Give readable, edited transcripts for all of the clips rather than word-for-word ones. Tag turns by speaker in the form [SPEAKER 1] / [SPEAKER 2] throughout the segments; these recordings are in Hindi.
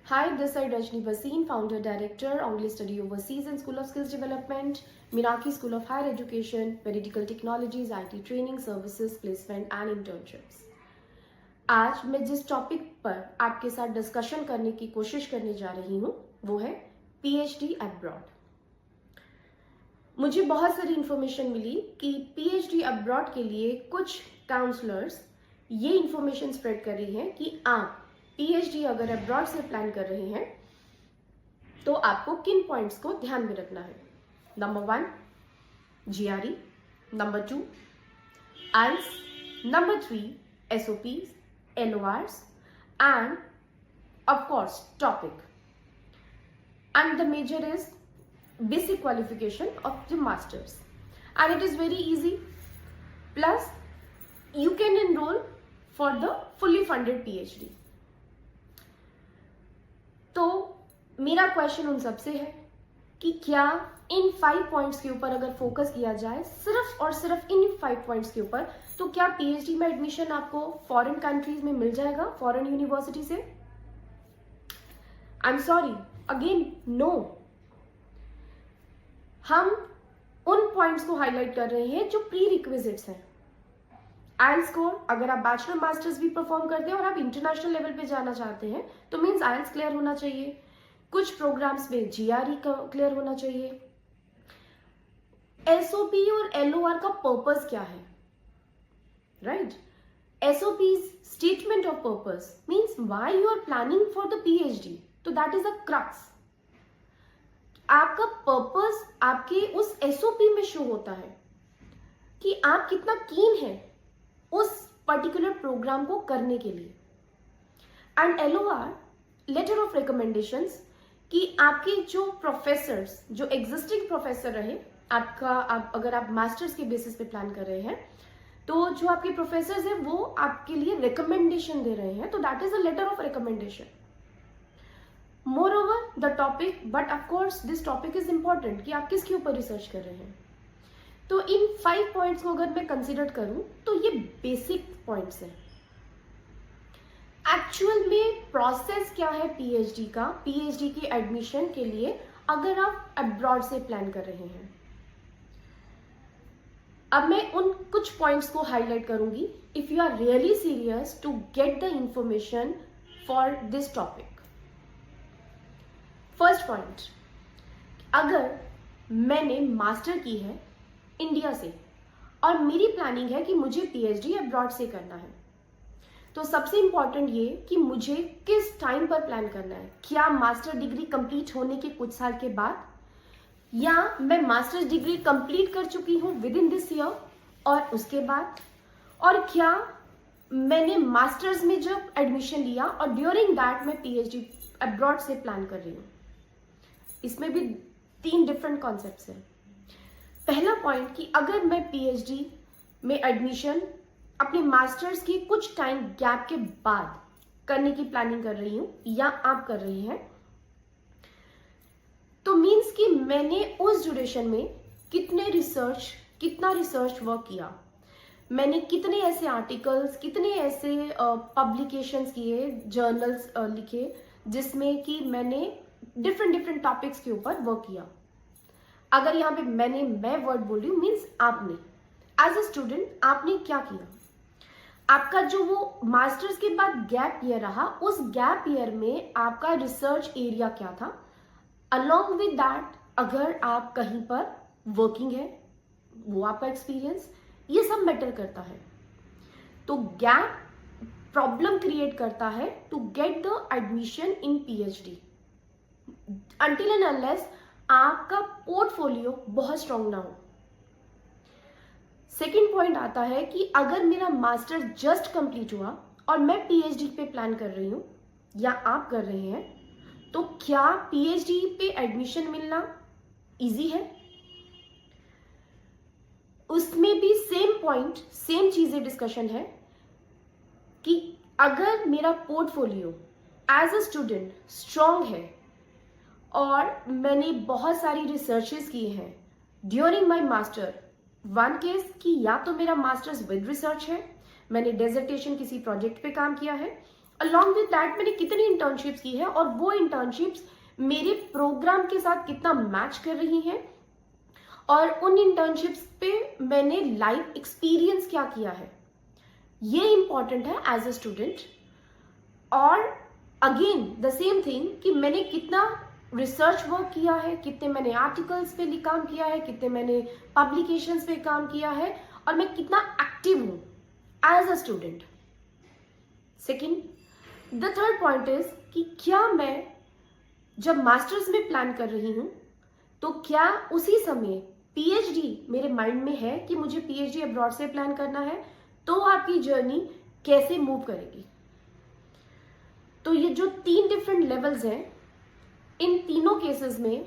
[SPEAKER 1] Hi, this is Rajni Basin, Founder Director, Anglais Study Overseas and School of Skills Development, Miraki School of Higher Education, Medical Technologies, IT Training, Services, Placement and Internships. आज मैं जिस टॉपिक पर आपके साथ डिस्कशन करने की कोशिश करने जा रही हूँ वो है PhD अब्रॉड। मुझे बहुत सारी इंफॉर्मेशन मिली कि PhD अब्रॉड के लिए कुछ काउंसलर्स ये इंफॉर्मेशन स्प्रेड कर रही हैं कि आप PhD अगर अब्रॉड से प्लान कर रहे हैं तो आपको किन पॉइंट्स को ध्यान में रखना है। Number 1 GRE, number 2 IELTS, number 3 SOPs, LORs and of course topic, and the major is basic qualification of the masters, and it is very easy, plus you can enroll for the fully funded PhD. तो मेरा क्वेश्चन उन सबसे है कि क्या इन 5 पॉइंट्स के ऊपर अगर फोकस किया जाए सिर्फ और सिर्फ इन 5 पॉइंट्स के ऊपर तो क्या PhD में एडमिशन आपको फॉरेन कंट्रीज में मिल जाएगा, फॉरेन यूनिवर्सिटी से? I am sorry, again no. हम उन पॉइंट्स को हाईलाइट कर रहे हैं जो प्री रिक्विजिट्स हैं। IELTS स्कोर, अगर आप बैचलर मास्टर्स भी परफॉर्म करते हैं और आप इंटरनेशनल लेवल पे जाना चाहते हैं तो मींस IELTS क्लियर होना चाहिए। कुछ प्रोग्राम्स में GRE क्लियर होना चाहिए। SOP और LOR का पर्पस क्या है, right? SOP's statement of purpose means why you are planning for the PhD, तो दैट इज अ क्रक्स। आपका पर्पस आपके उस SOP में शो होता है कि आप कितना कीन है उस पर्टिकुलर प्रोग्राम को करने के लिए। And LOR, letter of recommendations, कि आपके जो प्रोफेसर्स, जो एग्जिस्टिंग प्रोफेसर रहे आप अगर आप मास्टर्स के बेसिस पे प्लान कर रहे हैं तो जो आपके प्रोफेसर्स हैं वो आपके लिए रिकमेंडेशन दे रहे हैं, तो that is a letter of recommendation. Moreover the topic, but of course this topic is important कि आप किसके ऊपर रिसर्च कर रहे हैं। तो इन 5 पॉइंट्स को अगर मैं कंसिडर करूं तो ये बेसिक पॉइंट्स हैं। एक्चुअल में प्रोसेस क्या है PhD का, PhD की एडमिशन के लिए अगर आप अब्रॉड से प्लान कर रहे हैं। अब मैं उन कुछ पॉइंट्स को हाईलाइट करूंगी if you are really serious to get the information for this topic. First point, अगर मैंने मास्टर की है इंडिया से और मेरी प्लानिंग है कि मुझे PhD अब्रॉड से करना है, तो सबसे इंपॉर्टेंट ये कि मुझे किस टाइम पर प्लान करना है। क्या मास्टर डिग्री कंप्लीट होने के कुछ साल के बाद, या मैं मास्टर्स डिग्री कंप्लीट कर चुकी हूँ विद इन दिस ईयर और उसके बाद, और क्या मैंने मास्टर्स में जब एडमिशन लिया और ड्यूरिंग दैट मैं PhD अब्रॉड से प्लान कर रही हूँ। इसमें भी 3 डिफरेंट कॉन्सेप्ट्स हैं। पहला पॉइंट कि अगर मैं PhD में एडमिशन अपने मास्टर्स की कुछ टाइम गैप के बाद करने की प्लानिंग कर रही हूं या आप कर रही हैं, तो मींस कि मैंने उस ड्यूरेशन में कितना रिसर्च वर्क किया, मैंने कितने ऐसे आर्टिकल्स, कितने ऐसे पब्लिकेशंस किए, जर्नल्स लिखे जिसमें कि मैंने डिफरेंट टॉपिक्स के ऊपर वर्क किया। अगर यहाँ पे मैं वर्ड बोल रही हूँ मीन्स आपने एज अ स्टूडेंट आपने क्या किया। आपका जो वो मास्टर्स के बाद गैप ईयर रहा, उस गैप ईयर में आपका रिसर्च एरिया क्या था। अलॉन्ग विद दैट अगर आप कहीं पर वर्किंग है वो आपका एक्सपीरियंस, ये सब मैटर करता है। तो गैप प्रॉब्लम क्रिएट करता है to get the admission in PhD until and unless आपका पोर्टफोलियो बहुत स्ट्रांग ना हो। सेकेंड पॉइंट आता है कि अगर मेरा मास्टर जस्ट कंप्लीट हुआ और मैं PhD पे प्लान कर रही हूं या आप कर रहे हैं, तो क्या PhD पे एडमिशन मिलना इजी है? उसमें भी सेम पॉइंट, सेम चीजें डिस्कशन है कि अगर मेरा portfolio as a student strong है और मैंने बहुत सारी रिसर्चेस की हैं during my master, one case कि या तो मेरा मास्टर्स विद रिसर्च है, मैंने डेजर्टेशन किसी प्रोजेक्ट पे काम किया है, अलॉन्ग विद दैट मैंने कितनी इंटर्नशिप्स की है और वो इंटर्नशिप्स मेरे प्रोग्राम के साथ कितना मैच कर रही हैं, और उन इंटर्नशिप्स पे मैंने लाइव एक्सपीरियंस क्या किया है, ये इंपॉर्टेंट है एज अ स्टूडेंट। और अगेन द सेम थिंग कि मैंने कितना रिसर्च वर्क किया है, कितने मैंने आर्टिकल्स पे काम किया है, कितने मैंने पब्लिकेशंस पे काम किया है, और मैं कितना एक्टिव हूं as a student. Second, the third point is कि क्या मैं जब मास्टर्स में प्लान कर रही हूं तो क्या उसी समय पीएचडी मेरे माइंड में है कि मुझे पीएचडी अब्रॉड से प्लान करना है, तो आपकी जर्नी कैसे मूव करेगी। तो ये जो 3 डिफरेंट लेवल्स हैं, इन तीनों केसेस में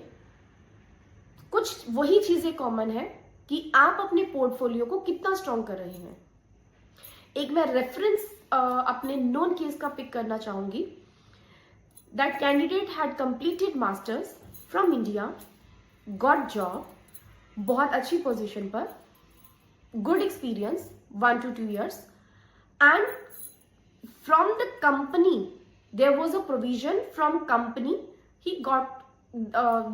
[SPEAKER 1] कुछ वही चीजें कॉमन है कि आप अपने पोर्टफोलियो को कितना स्ट्रॉन्ग कर रहे हैं। एक मैं रेफरेंस अपने नोन केस का पिक करना चाहूंगी। That candidate had completed masters from India, got job, बहुत अच्छी पोजीशन पर, good experience 1 to 2 years, and from the company there was a provision, from company he got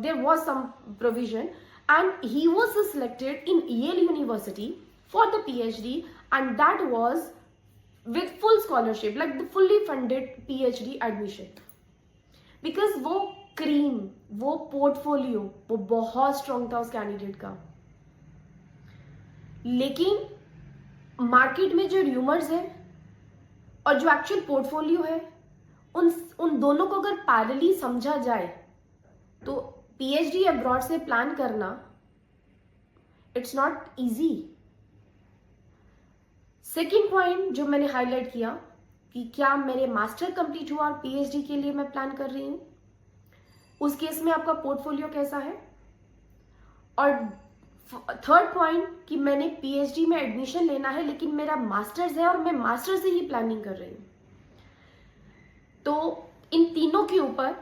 [SPEAKER 1] there was some provision, and he was selected in Yale University for the PhD, and that was with full scholarship, like the fully funded PhD admission, because वो क्रीम, वो पोर्टफोलियो, वो बहुत स्ट्रॉन्ग था उस कैंडिडेट का। लेकिन मार्केट में जो र्यूमर्स है और जो एक्चुअल पोर्टफोलियो है, उन दोनों को अगर पैरेलली समझा जाए तो पीएचडी अब्रॉड से प्लान करना it's not easy. Second point जो मैंने हाईलाइट किया कि क्या मेरे मास्टर कंप्लीट हुआ और पीएचडी के लिए मैं प्लान कर रही हूं, उस केस में आपका पोर्टफोलियो कैसा है। और थर्ड पॉइंट कि मैंने पीएचडी में एडमिशन लेना है लेकिन मेरा मास्टर्स है और मैं मास्टर्स से ही प्लानिंग कर रही हूं। तो इन तीनों के ऊपर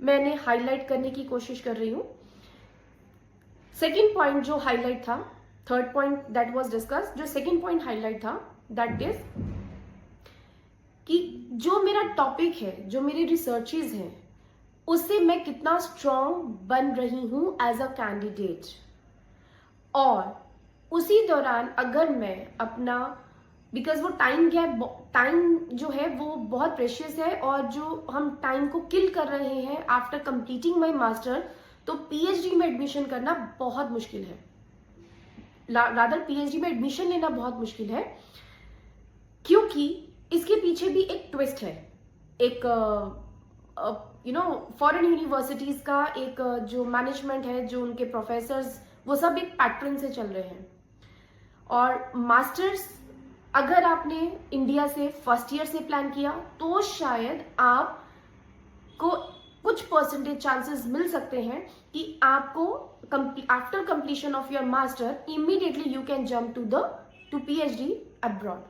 [SPEAKER 1] मैंने हाईलाइट करने की कोशिश कर रही हूं। सेकेंड पॉइंट जो हाईलाइट था, third point that was discussed, जो सेकेंड पॉइंट हाईलाइट था दैट इज कि जो मेरा टॉपिक है, जो मेरी रिसर्चेज हैं, उससे मैं कितना स्ट्रॉन्ग बन रही हूं एज अ कैंडिडेट। और उसी दौरान अगर मैं अपना, बिकॉज वो टाइम जो है वो बहुत प्रेशियस है, और जो हम टाइम को किल कर रहे हैं आफ्टर कंप्लीटिंग माय मास्टर, तो पीएचडी में एडमिशन करना बहुत मुश्किल है, रादर पीएचडी में एडमिशन लेना बहुत मुश्किल है, क्योंकि इसके पीछे भी एक ट्विस्ट है। एक फॉरेन यूनिवर्सिटीज का एक जो मैनेजमेंट है, जो उनके प्रोफेसर्स, वो सब एक पैटर्न से चल रहे हैं। और मास्टर्स अगर आपने इंडिया से फर्स्ट ईयर से प्लान किया तो शायद आपको कुछ परसेंटेज चांसेस मिल सकते हैं कि आपको after completion of your master immediately you can jump to PhD abroad.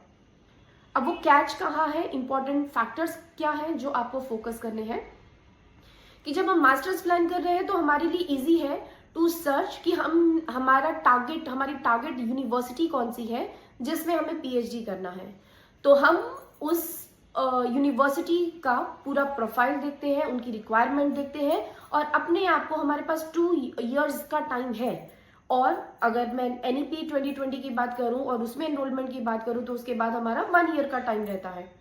[SPEAKER 1] अब वो कैच कहाँ है, इंपॉर्टेंट फैक्टर्स क्या है जो आपको फोकस करने हैं, कि जब हम मास्टर्स प्लान कर रहे हैं तो हमारे लिए इजी है टू सर्च कि हमारी टारगेट यूनिवर्सिटी कौन सी है जिसमें हमें पीएचडी करना है। तो हम उस यूनिवर्सिटी का पूरा प्रोफाइल देखते हैं, उनकी रिक्वायरमेंट देखते हैं, और अपने आप को, हमारे पास 2 years का टाइम है। और अगर मैं एनईपी 2020 की बात करूं और उसमें एनरोलमेंट की बात करूं तो उसके बाद हमारा 1 year का टाइम रहता है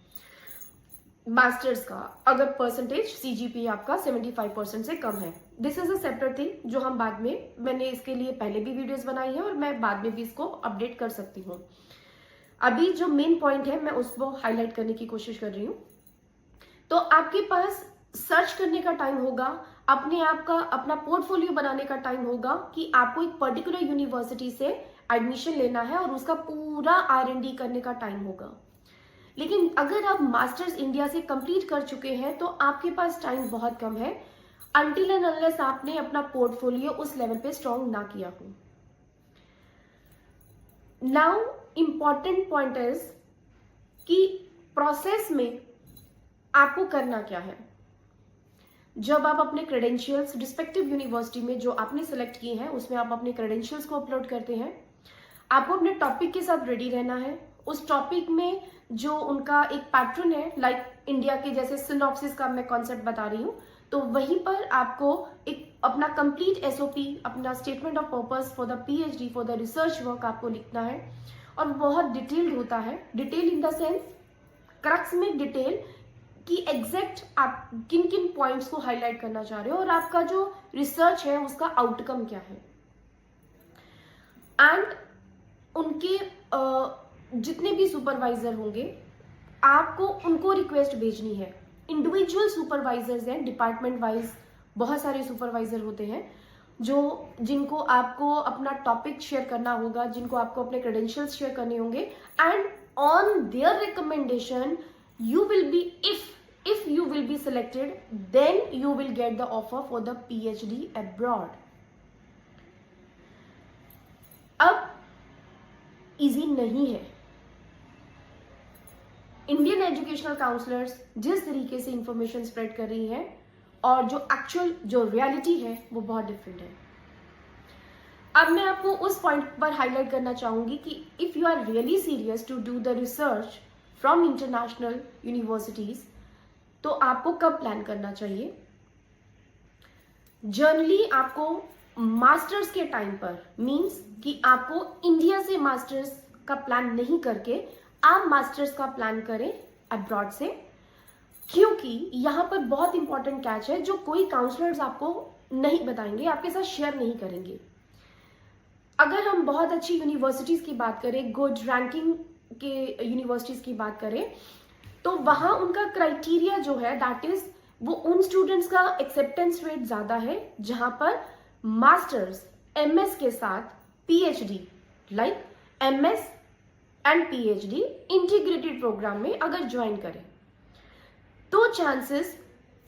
[SPEAKER 1] मास्टर्स का, अगर परसेंटेज सीजीपी आपका 75% से कम है। This is a separate thing जो हम बाद में, मैंने इसके लिए पहले भी वीडियोस बनाई है और मैं बाद में भी इसको अपडेट कर सकती हूँ। अभी जो मेन पॉइंट है मैं उसको हाईलाइट करने की कोशिश कर रही हूँ। तो आपके पास सर्च करने का टाइम होगा, अपने आप का अपना पोर्टफोलियो बनाने का टाइम होगा कि आपको एक पर्टिकुलर यूनिवर्सिटी से एडमिशन लेना है और उसका पूरा R&D करने का टाइम होगा। लेकिन अगर आप मास्टर्स इंडिया से कंप्लीट कर चुके हैं तो आपके पास टाइम बहुत कम है, अनटिल एंड अनलेस आपने अपना पोर्टफोलियो उस लेवल पे स्ट्रॉन्ग ना किया हो। नाउ इंपॉर्टेंट पॉइंट इज कि प्रोसेस में आपको करना क्या है। जब आप अपने क्रेडेंशियल्स रिस्पेक्टिव यूनिवर्सिटी में जो आपने सेलेक्ट किए हैं उसमें आप अपने क्रेडेंशियल्स को अपलोड करते हैं, आपको अपने टॉपिक के साथ रेडी रहना है। उस टॉपिक में जो उनका एक पैटर्न है, लाइक इंडिया के जैसे सिनॉप्सिस का मैं कॉन्सेप्ट बता रही हूँ, तो वहीं पर आपको एक अपना कंप्लीट एसओपी, अपना statement of purpose for the PhD, for the research work आपको लिखना है। और बहुत डिटेल्ड होता है, detail in the sense crux में डिटेल कि एग्जैक्ट आप किन किन पॉइंट्स को हाईलाइट करना चाह रहे हो और आपका जो रिसर्च है उसका आउटकम क्या है। एंड उनके जितने भी सुपरवाइजर होंगे आपको उनको रिक्वेस्ट भेजनी है। इंडिविजुअल सुपरवाइजर्स हैं, डिपार्टमेंट वाइज बहुत सारे सुपरवाइजर होते हैं जिनको आपको अपना टॉपिक शेयर करना होगा, जिनको आपको अपने क्रेडेंशियल्स शेयर करने होंगे, and on their recommendation you will be, if you will be selected, then you will get the offer for the PhD abroad. अब इजी नहीं है। इंडियन एजुकेशनल काउंसलर्स जिस तरीके से इंफॉर्मेशन स्प्रेड कर रही है और जो एक्चुअल जो रियलिटी है वो बहुत डिफरेंट है। अब मैं आपको उस पॉइंट पर हाईलाइट करना चाहूंगी कि if you are really serious to do the research from international universities, तो आपको कब प्लान करना चाहिए। जनरली आपको मास्टर्स के टाइम पर, मींस कि आपको इंडिया से मास्टर्स का प्लान नहीं करके आप मास्टर्स का प्लान करें अब्रॉड से, क्योंकि यहां पर बहुत इंपॉर्टेंट कैच है जो कोई काउंसलर्स आपको नहीं बताएंगे, आपके साथ शेयर नहीं करेंगे। अगर हम बहुत अच्छी यूनिवर्सिटीज की बात करें, गुड रैंकिंग के यूनिवर्सिटीज की बात करें, तो वहां उनका क्राइटेरिया जो है दैट इज वो उन स्टूडेंट्स का एक्सेप्टेंस रेट ज्यादा है जहां पर मास्टर्स एमएस के साथ PhD, like MS and PhD integrated program में अगर ज्वाइन करें तो चांसेस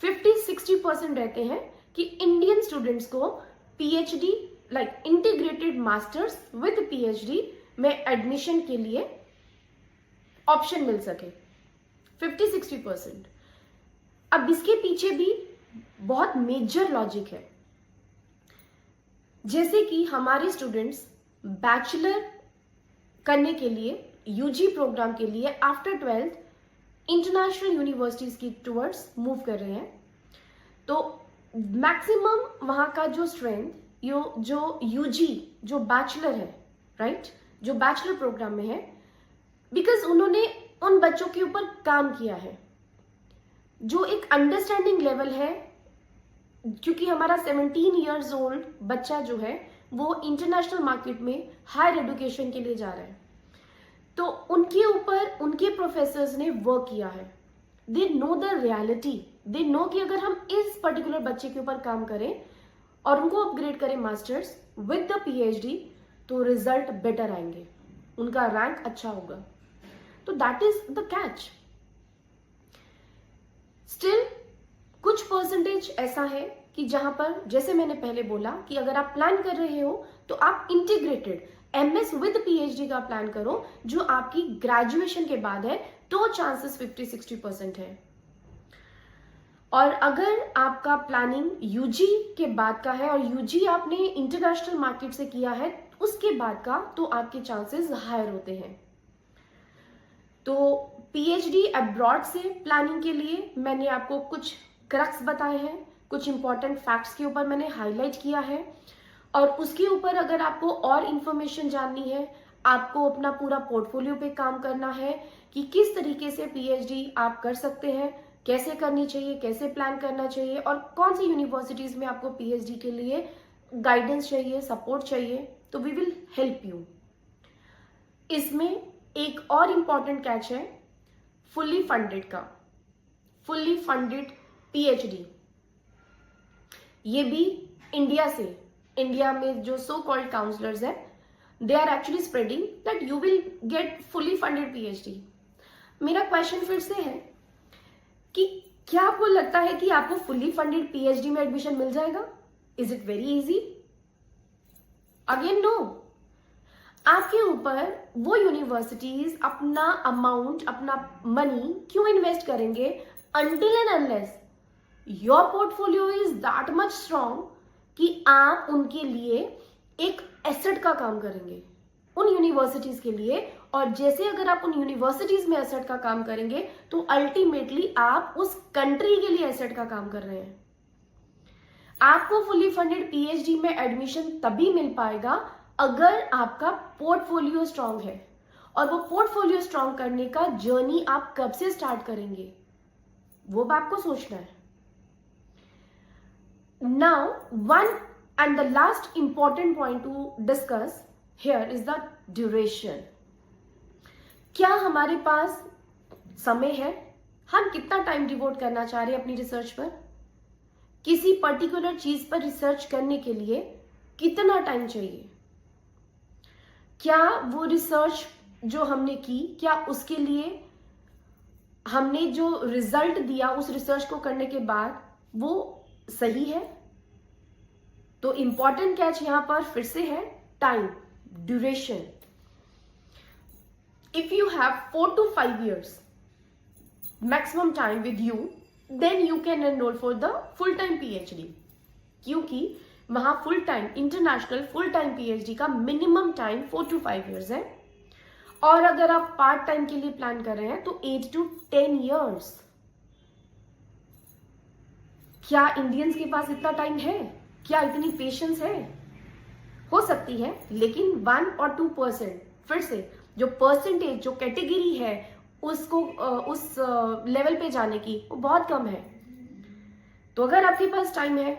[SPEAKER 1] 50-60% रहते हैं कि इंडियन स्टूडेंट्स को PhD, like integrated masters with PhD में एडमिशन के लिए ऑप्शन मिल सके, 50-60%। अब इसके पीछे भी बहुत मेजर लॉजिक है। जैसे कि हमारे स्टूडेंट्स बैचलर करने के लिए, यूजी प्रोग्राम के लिए आफ्टर 12th इंटरनेशनल यूनिवर्सिटीज की टूवर्ड्स मूव कर रहे हैं, तो मैक्सिमम वहां का जो स्ट्रेंथ जो यूजी जो बैचलर है, राइट, जो बैचलर प्रोग्राम में है, बिकॉज उन्होंने उन बच्चों के ऊपर काम किया है, जो एक अंडरस्टैंडिंग लेवल है, क्योंकि हमारा 17 इयर्स ओल्ड बच्चा जो है वो इंटरनेशनल मार्केट में हायर एजुकेशन के लिए जा रहा है, तो उनके ऊपर उनके प्रोफेसर्स ने वर्क किया है। They know the reality, they know कि अगर हम इस पर्टिकुलर बच्चे के ऊपर काम करें और उनको अपग्रेड करें मास्टर्स विद द पीएचडी, तो रिजल्ट बेटर आएंगे, उनका रैंक अच्छा होगा। तो that is the catch. Still कुछ परसेंटेज ऐसा है कि जहां पर, जैसे मैंने पहले बोला, कि अगर आप प्लान कर रहे हो तो आप इंटीग्रेटेड एमएस विद पीएचडी का प्लान करो, जो आपकी ग्रेजुएशन के बाद है, तो चांसेस 50-60% है। और अगर आपका प्लानिंग यूजी के बाद का है और यूजी आपने इंटरनेशनल मार्केट से किया है उसके बाद का, तो आपके चांसेस हायर होते हैं। तो पीएचडी अब्रॉड से प्लानिंग के लिए मैंने आपको कुछ क्रक्स बताए हैं, कुछ इंपॉर्टेंट फैक्ट्स के ऊपर मैंने हाईलाइट किया है, और उसके ऊपर अगर आपको और इंफॉर्मेशन जाननी है, आपको अपना पूरा पोर्टफोलियो पे काम करना है कि किस तरीके से पीएचडी आप कर सकते हैं, कैसे करनी चाहिए, कैसे प्लान करना चाहिए, और कौन सी यूनिवर्सिटीज में आपको पीएचडी के लिए गाइडेंस चाहिए, सपोर्ट चाहिए, तो वी विल हेल्प यू। इसमें एक और इंपॉर्टेंट कैच है फुल्ली फंडेड का, फुल्ली फंडेड पीएचडी। ये भी इंडिया से, इंडिया में जो सो कॉल्ड काउंसलर्स है, they are actually spreading that you will get fully funded PhD. मेरा क्वेश्चन फिर से है कि क्या आपको लगता है कि आपको फुल्ली फंडेड पीएचडी में एडमिशन मिल जाएगा? Is it very easy? Again no. आपके ऊपर वो यूनिवर्सिटीज अपना अमाउंट, अपना मनी क्यों इन्वेस्ट करेंगे until and unless your portfolio is that much strong कि आप उनके लिए एक एसेट का काम करेंगे, उन यूनिवर्सिटीज के लिए, और जैसे अगर आप उन यूनिवर्सिटीज में एसेट का काम करेंगे तो अल्टीमेटली आप उस कंट्री के लिए एसेट का काम कर रहे हैं। आपको फुली फंडेड पीएचडी में एडमिशन तभी मिल पाएगा अगर आपका पोर्टफोलियो स्ट्रांग है, और वो पोर्टफोलियो स्ट्रांग करने का जर्नी आप कब से स्टार्ट करेंगे वो आपको सोचना है। Now one and the last important point two discuss here is the duration. क्या हमारे पास समय है? हम कितना टाइम डिवोट करना चाह रहे हैं अपनी रिसर्च पर? किसी पर्टिकुलर चीज पर रिसर्च करने के लिए कितना टाइम चाहिए? क्या वो रिसर्च जो हमने की, क्या उसके लिए हमने जो रिजल्ट दिया उस रिसर्च को करने के बाद वो सही है? तो इंपॉर्टेंट कैच यहां पर फिर से है time, duration. If you have 4 to 5 years maximum time with you, then you can enroll for the full time PhD, क्योंकि वहां full time international full time PhD का मिनिमम टाइम 4 to 5 years है, और अगर आप पार्ट टाइम के लिए प्लान कर रहे हैं तो 8 to 10 years। क्या इंडियंस के पास इतना टाइम है? क्या इतनी पेशेंस है? हो सकती है, लेकिन 1 or 2%, फिर से जो परसेंटेज, जो कैटेगरी है उसको उस लेवल पे जाने की, वो बहुत कम है। तो अगर आपके पास टाइम है,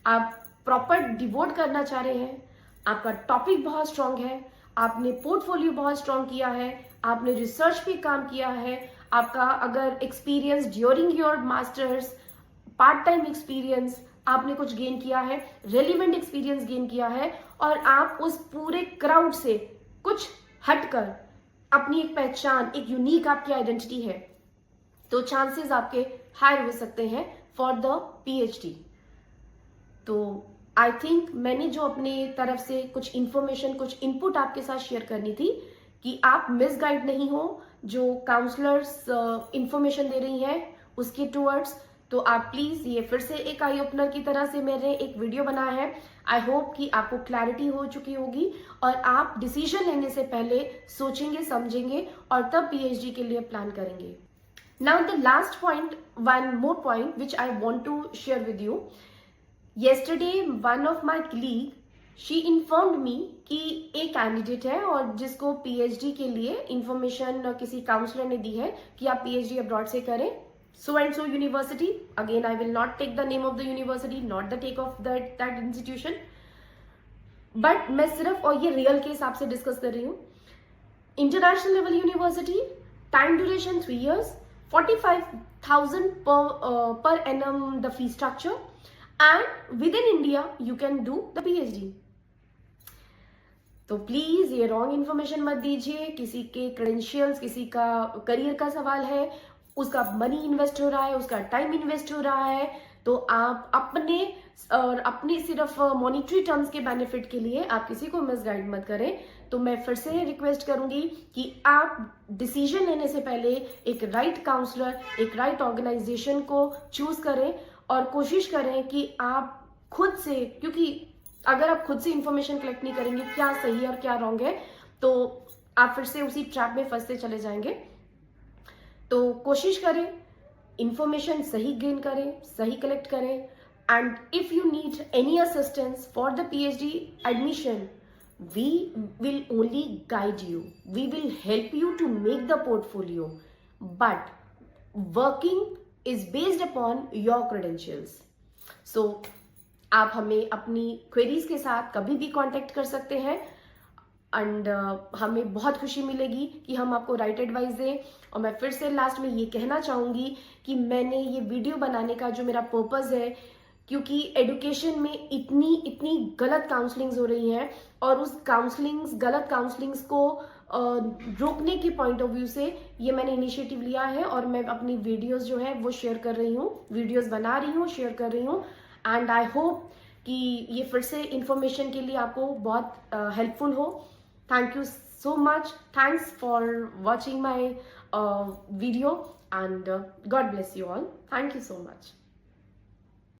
[SPEAKER 1] आप प्रॉपर डिवोट करना चाह रहे हैं, आपका टॉपिक बहुत स्ट्रांग है, आपने पोर्टफोलियो बहुत स्ट्रांग किया है, आपने रिसर्च पे काम किया है, आपका अगर experience during your masters, part time experience आपने कुछ गेन किया है, रेलिवेंट एक्सपीरियंस गेन किया है, और आप उस पूरे क्राउड से कुछ हटकर अपनी एक पहचान, एक यूनिक आपकी आइडेंटिटी है, तो चांसेस आपके हायर हो सकते हैं फॉर द पीएचडी। तो आई थिंक मैंने जो अपने तरफ से कुछ इंफॉर्मेशन, कुछ इनपुट आपके साथ शेयर करनी थी कि आप मिसगाइड नहीं हो जो काउंसलर्स इंफॉर्मेशन दे रही हैं उसके टूवर्ड्स। तो आप प्लीज, ये फिर से एक आई ओपनर की तरह से मैंने एक वीडियो बनाया है। आई होप कि आपको क्लैरिटी हो चुकी होगी और आप डिसीजन लेने से पहले सोचेंगे, समझेंगे और तब पीएचडी के लिए प्लान करेंगे। Now the last point, one more point which I want to share with you. yesterday one of my colleague she informed me कि एक कैंडिडेट है और जिसको पीएचडी के लिए इंफॉर्मेशन किसी काउंसलर ने दी है कि आप पीएचडी अब्रॉड से करें, so and so university, again I will not take the name of the university, not the take of that institution, but मैं सिर्फ, और ये रियल केस आपसे डिस्कस कर रही हूँ, international level university, time duration 3 years, 45,000 per annum the fee structure, and within India you can do the PhD। तो प्लीज ये रॉन्ग इन्फॉर्मेशन मत दीजिए। किसी के क्रेडेंशियल्स, किसी का करियर का सवाल है, उसका मनी इन्वेस्ट हो रहा है, उसका टाइम इन्वेस्ट हो रहा है, तो आप अपने सिर्फ मॉनिटरी टर्म्स के बेनिफिट के लिए आप किसी को मिसगाइड मत करें। तो मैं फिर से रिक्वेस्ट करूंगी कि आप डिसीजन लेने से पहले एक राइट काउंसलर, एक राइट ऑर्गेनाइजेशन को चूज करें और कोशिश करें कि आप खुद से, क्योंकि अगर आप खुद से इंफॉर्मेशन कलेक्ट नहीं करेंगे क्या सही है और क्या रॉन्ग है, तो आप फिर से उसी ट्रैप में फंसते चले जाएंगे। तो कोशिश करें इंफॉर्मेशन सही गेन करें, सही कलेक्ट करें, and if you need any assistance for the PhD admission, we will only guide you, we will help you to make the portfolio, but working is based upon your credentials। so आप हमें अपनी क्वेरीज के साथ कभी भी कांटेक्ट कर सकते हैं, एंड हमें बहुत खुशी मिलेगी कि हम आपको राइट एडवाइस दें। और मैं फिर से लास्ट में ये कहना चाहूँगी कि मैंने ये वीडियो बनाने का जो मेरा पर्पज़ है, क्योंकि एडुकेशन में इतनी गलत काउंसलिंग्स हो रही हैं, और उस गलत काउंसलिंग्स को रोकने के पॉइंट ऑफ व्यू से ये मैंने इनिशिएटिव लिया है, और मैं अपनी वीडियोस जो है वो शेयर कर रही हूँ, वीडियोस बना रही हूँ, शेयर कर रही हूँ, एंड आई होप कि ये फिर से इंफॉर्मेशन के लिए आपको बहुत हेल्पफुल हो। Thank you so much, thanks for watching my video, and God bless you all. Thank you so much.